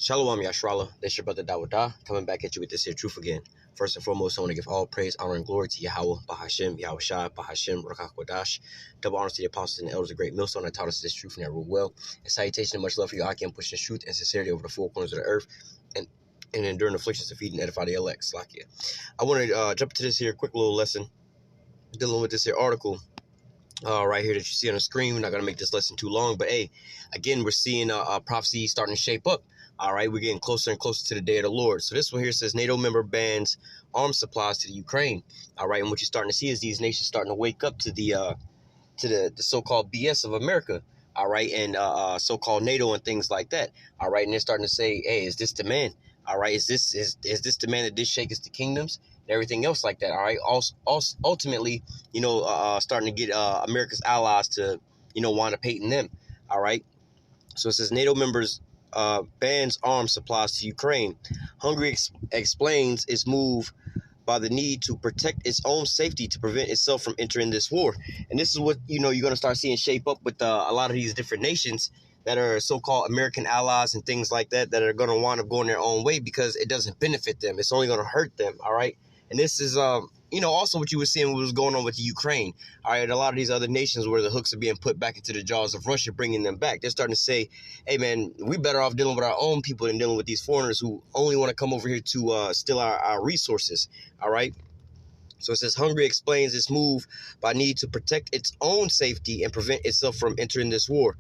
Shalom Yashrala, this your brother Dawadah, coming back at you with this here truth again. First and foremost, I want to give all praise, honor, and glory to Yahweh, Bahashem, Yahweh Shai, Bahashem, Rakach Wadash. Double honor to the apostles and elders of great millstone that taught us this truth and that rule well. And salutation and much love for you, Akim, pushing truth and sincerity over the four corners of the earth and enduring afflictions to feed and edify the elect. Slakia. I want to jump into this here quick little lesson dealing with this here article. Right here that you see on the screen. We're not going to make this lesson too long, but hey, again, we're seeing prophecy starting to shape up. All right, we're getting closer and closer to the day of the Lord. So this one here says NATO member bans arms supplies to the Ukraine. All right, and what you're starting to see is these nations starting to wake up to the so-called BS of America. All right, and so-called NATO and things like that. All right, and they're starting to say, hey, is this the man? All right, is this the man that this shaketh the kingdoms? Everything else like that. All right. Also, ultimately, starting to get America's allies to, wind up hating them. All right. So it says NATO members bans arms supplies to Ukraine. Hungary explains its move by the need to protect its own safety to prevent itself from entering this war. And this is what, you're going to start seeing shape up with a lot of these different nations that are so-called American allies and things like that are going to wind up going their own way because it doesn't benefit them. It's only going to hurt them. All right. And this is, also what you were seeing what was going on with the Ukraine. All right, a lot of these other nations where the hooks are being put back into the jaws of Russia, bringing them back. They're starting to say, hey, man, we better off dealing with our own people than dealing with these foreigners who only want to come over here to steal our resources. All right. So it says Hungary explains its move by need to protect its own safety and prevent itself from entering this war.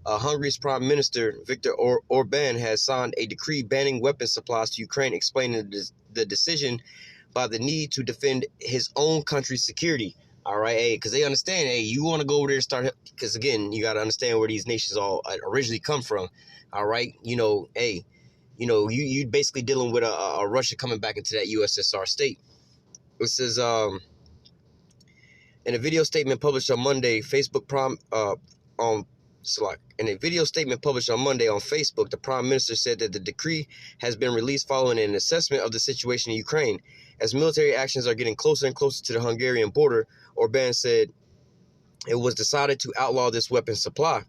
Hungary's Prime Minister Viktor Orban has signed a decree banning weapons supplies to Ukraine, explaining the decision by the need to defend his own country's security. All right, hey, because they understand, hey, you want to go over there and start, because again, you got to understand where these nations all originally come from. All right, you basically dealing with a Russia coming back into that USSR state. It says, in a video statement published on Monday, In a video statement published on Monday on Facebook, the Prime Minister said that the decree has been released following an assessment of the situation in Ukraine. As military actions are getting closer and closer to the Hungarian border, Orban said it was decided to outlaw this weapon supply.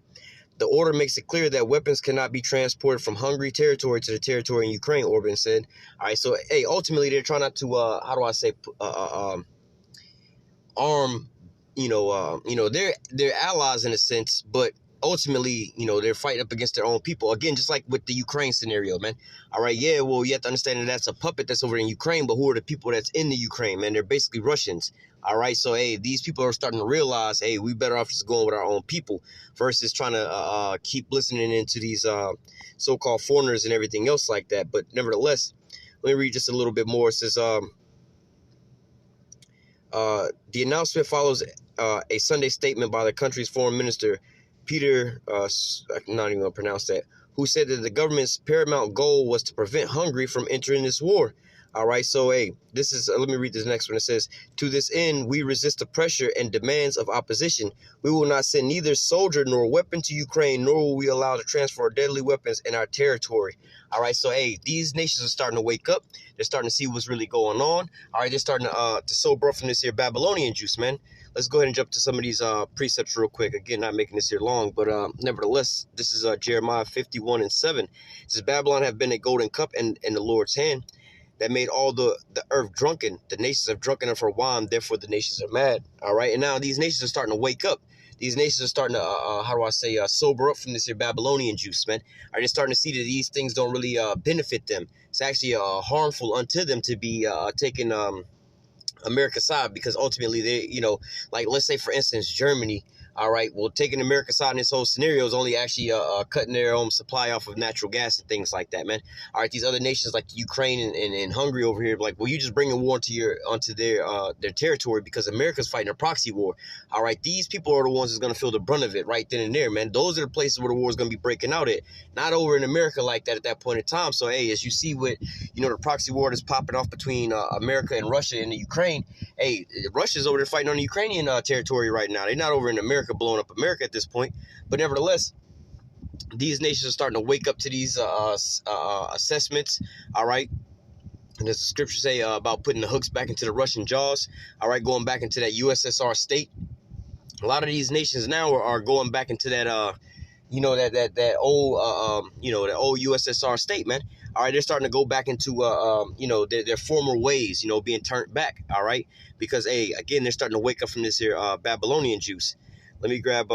The order makes it clear that weapons cannot be transported from Hungary territory to the territory in Ukraine, Orban said. All right, so, hey, ultimately, they're trying not to, arm, they're allies in a sense, but ultimately, they're fighting up against their own people. Again, just like with the Ukraine scenario, man. All right, yeah, well, you have to understand that that's a puppet that's over in Ukraine, but who are the people that's in the Ukraine, man? They're basically Russians. All right, so, hey, these people are starting to realize, hey, we better off just going with our own people versus trying to keep listening into these so-called foreigners and everything else like that. But nevertheless, let me read just a little bit more. It says, the announcement follows a Sunday statement by the country's foreign minister, Peter, I'm not even going to pronounce that, who said that the government's paramount goal was to prevent Hungary from entering this war. All right, so, hey, this is, let me read this next one. It says, to this end, we resist the pressure and demands of opposition. We will not send neither soldier nor weapon to Ukraine, nor will we allow the transfer of deadly weapons in our territory. All right, so, hey, these nations are starting to wake up. They're starting to see what's really going on. All right, they're starting to sober up from this here Babylonian juice, man. Let's go ahead and jump to some of these precepts real quick. Again, not making this here long, but nevertheless, this is Jeremiah 51:7. It says, Babylon have been a golden cup in the Lord's hand that made all the earth drunken. The nations have drunken of her wine, therefore the nations are mad. All right, and now these nations are starting to wake up. These nations are starting to, sober up from this here Babylonian juice, man. Are they starting to see that these things don't really benefit them? It's actually harmful unto them to be taking America's side, because ultimately they, like, let's say for instance Germany, all right, well, taking America's side in this whole scenario is only actually cutting their own supply off of natural gas and things like that, man. All right, these other nations like Ukraine and Hungary over here, like, well, you just bring a war onto their territory because America's fighting a proxy war. All right, these people are the ones that's going to feel the brunt of it right then and there, man. Those are the places where the war is going to be breaking out at, not over in America like that at that point in time. So, hey, as you see with, the proxy war that's popping off between America and Russia and the Ukraine, hey, Russia's over there fighting on the Ukrainian territory right now. They're not over in America blowing up America at this point. But nevertheless, these nations are starting to wake up to these assessments. All right. And as the scriptures say about putting the hooks back into the Russian jaws. All right. Going back into that USSR state. A lot of these nations now are going back into that that old that old USSR state, man. All right, they're starting to go back into their former ways, being turned back. All right, because hey, again, they're starting to wake up from this here Babylonian juice. Let me grab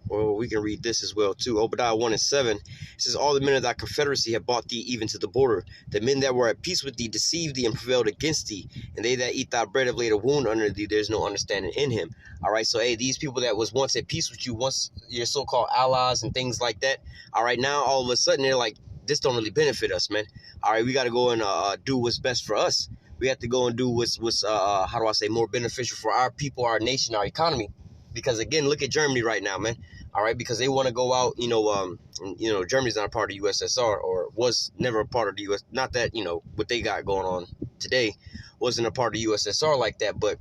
well, we can read this as well too. Obadiah 1:7 says, "All the men of thy confederacy have brought thee even to the border. The men that were at peace with thee deceived thee and prevailed against thee. And they that eat thy bread have laid a wound under thee. There's no understanding in him." All right, so hey, these people that was once at peace with you, once your so-called allies and things like that. All right, now all of a sudden they're like, this don't really benefit us, man. All right, we got to go and do what's best for us. We have to go and do what's how do I say, more beneficial for our people, our nation, our economy. Because again, look at Germany right now, man. All right, because they want to go out, Germany's not a part of the USSR, or was never a part of the US. Not that, what they got going on today wasn't a part of the USSR like that. But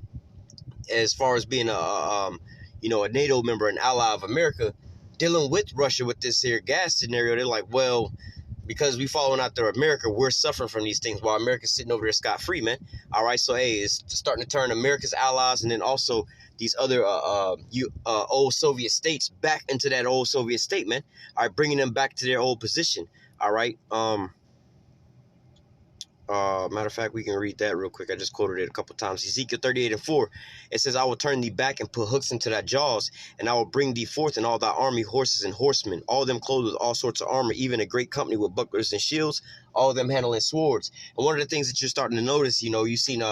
as far as being a NATO member, an ally of America, dealing with Russia with this here gas scenario, they're like, well, because we following after America, we're suffering from these things while America's sitting over there scot-free, man. All right, so hey, it's starting to turn America's allies and then also these other old Soviet states back into that old Soviet state, man. All right, bringing them back to their old position. All right. Matter of fact, we can read that real quick. I just quoted it a couple times. Ezekiel 38:4. It says, "I will turn thee back and put hooks into thy jaws, and I will bring thee forth in all thy army, horses and horsemen, all of them clothed with all sorts of armor, even a great company with bucklers and shields, all of them handling swords." And one of the things that you're starting to notice, you seen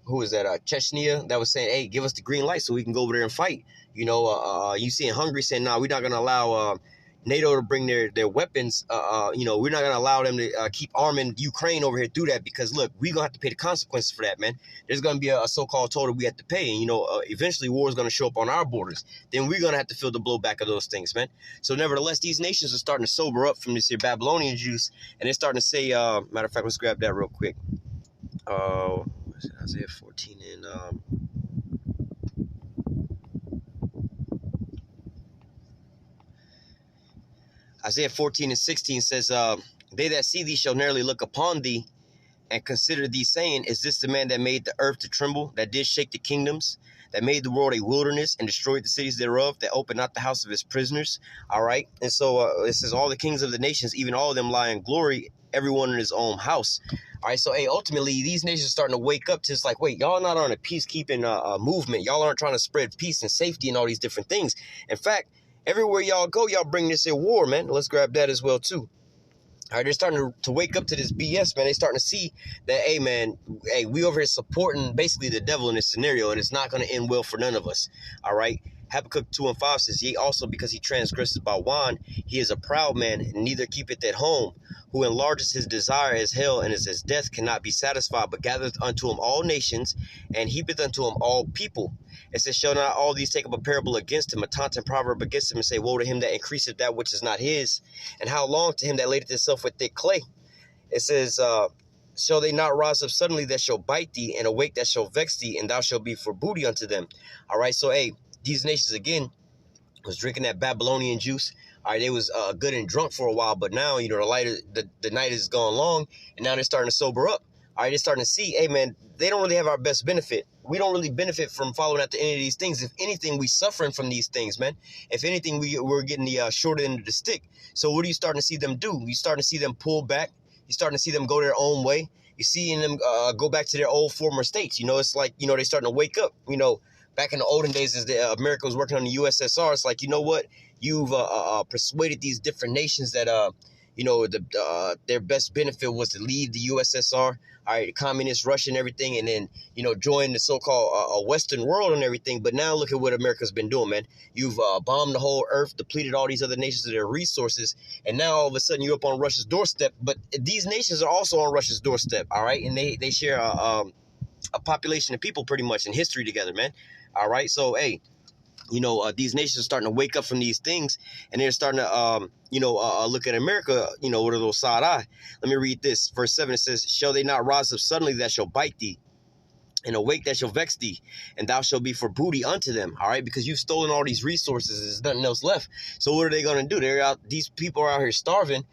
who is that? Chechnya, that was saying, "Hey, give us the green light so we can go over there and fight." You see in Hungary saying, "No, we're not going to allow NATO to bring their weapons. We're not going to allow them to keep arming Ukraine over here through that, because look, we're going to have to pay the consequences for that, man. There's going to be a so-called toll that we have to pay, and eventually war is going to show up on our borders. Then we're going to have to feel the blowback of those things, man. So nevertheless, these nations are starting to sober up from this here Babylonian juice, and they're starting to say, matter of fact, let's grab that real quick. Isaiah 14 and Isaiah 14:16 says, "They that see thee shall narrowly look upon thee and consider thee, saying, Is this the man that made the earth to tremble, that did shake the kingdoms, that made the world a wilderness and destroyed the cities thereof, that opened not the house of his prisoners?" All right. And so it says, "All the kings of the nations, even all of them, lie in glory, everyone in his own house." All right. So, hey, ultimately, these nations are starting to wake up to just like, wait, y'all not on a peacekeeping movement. Y'all aren't trying to spread peace and safety and all these different things. In fact, everywhere y'all go, y'all bring this in war, man. Let's grab that as well, too. All right, they're starting to wake up to this BS, man. They're starting to see that, hey, man, hey, we over here supporting basically the devil in this scenario, and it's not going to end well for none of us. All right. Habakkuk 2:5 says, "Yea, also because he transgresses by wine, he is a proud man, and neither keepeth at home, who enlarges his desire as hell, and as his death cannot be satisfied, but gathereth unto him all nations, and heapeth unto him all people." It says, "Shall not all these take up a parable against him, a taunting proverb against him, and say, Woe to him that increaseth that which is not his, and how long to him that ladeth himself with thick clay?" It says, "Shall they not rise up suddenly that shall bite thee, and awake that shall vex thee, and thou shalt be for booty unto them?" All right, so hey, these nations again was drinking that Babylonian juice. All right, they was good and drunk for a while, but now the night is gone long, and now they're starting to sober up. All right, they're starting to see, hey man, they don't really have our best benefit. We don't really benefit from following after any of these things. If anything, we suffering from these things, man. If anything, we're getting the short end of the stick. So what are you starting to see them do? You starting to see them pull back. You're starting to see them go their own way. You're seeing them go back to their old former states. It's like, they're starting to wake up. Back in the olden days, as America was working on the USSR, it's like, you know what? You've persuaded these different nations that, their best benefit was to leave the USSR, all right, communist Russia and everything, and then, join the so-called Western world and everything. But now look at what America's been doing, man. You've bombed the whole earth, depleted all these other nations of their resources, and now all of a sudden you're up on Russia's doorstep. But these nations are also on Russia's doorstep, all right? And they share a population of people pretty much in history together, man. All right, so hey, these nations are starting to wake up from these things, and they're starting to, look at America, with a little side eye. Let me read this. Verse 7, it says, "Shall they not rise up suddenly that shall bite thee, and awake that shall vex thee, and thou shalt be for booty unto them. All right, because you've stolen all these resources, there's nothing else left. So what are they gonna do? They're out. These people are out here starving,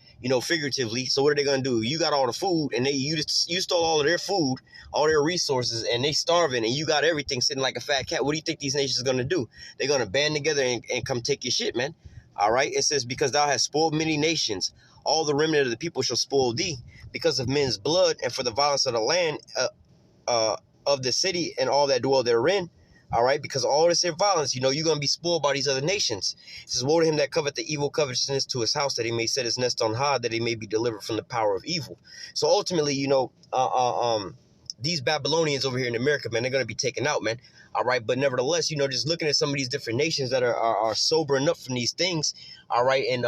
figuratively. So what are they gonna do? You got all the food, and you stole all of their food, all their resources, and they starving, and you got everything sitting like a fat cat. What do you think these nations are gonna do? They're gonna band together and come take your shit, man. All right. It says, because thou hast spoiled many nations, all the remnant of the people shall spoil thee, because of men's blood and for the violence of the land. Of the city and all that dwell therein. All right, because of all this violence, you're going to be spoiled by these other nations. It says, woe to him that covet the evil covetousness to his house, that he may set his nest on high, that he may be delivered from the power of evil. So ultimately, these Babylonians over here in America, man, they're going to be taken out, man. All right, but nevertheless, just looking at some of these different nations that are sobering up from these things, all right, and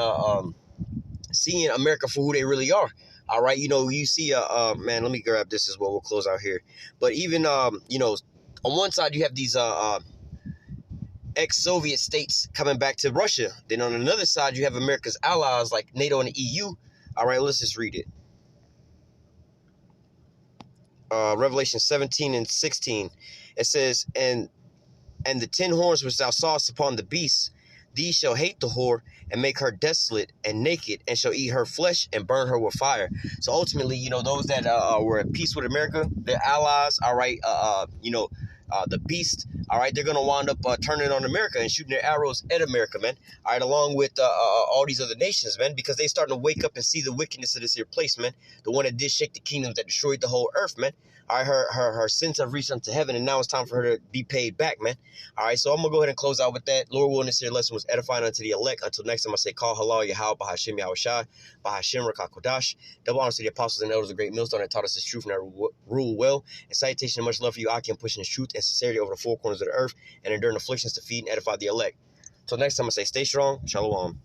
seeing America for who they really are. All right, you see, man, let me grab this as well. We'll close out here. But even, on one side, you have these ex-Soviet states coming back to Russia. Then on another side, you have America's allies like NATO and the EU. All right, let's just read it. Revelation 17 and 16. It says, and the 10 horns which thou sawest upon the beast, these shall hate the whore and make her desolate and naked, and shall eat her flesh and burn her with fire. So ultimately, those that were at peace with America, their allies, all right, the beast, all right, they're going to wind up turning on America and shooting their arrows at America, man. All right, along with all these other nations, man, because they starting to wake up and see the wickedness of this here place, man. The one that did shake the kingdoms, that destroyed the whole earth, man. All right, her sins have reached unto heaven, and now it's time for her to be paid back, man. All right, so I'm going to go ahead and close out with that. Lord willing, this here lesson was edifying unto the elect. Until next time, I say, call halal, Yahweh, Bahashim, Yahweh Shai, Bahashim, Rakakodash. Double honor to the apostles and elders of the great millstone that taught us this truth and that rule well. And salutation and much love for you, Akim, pushing this truth and sincerity over the four corners of the earth and enduring afflictions to feed and edify the elect. Till next time, I say, stay strong. Shalom.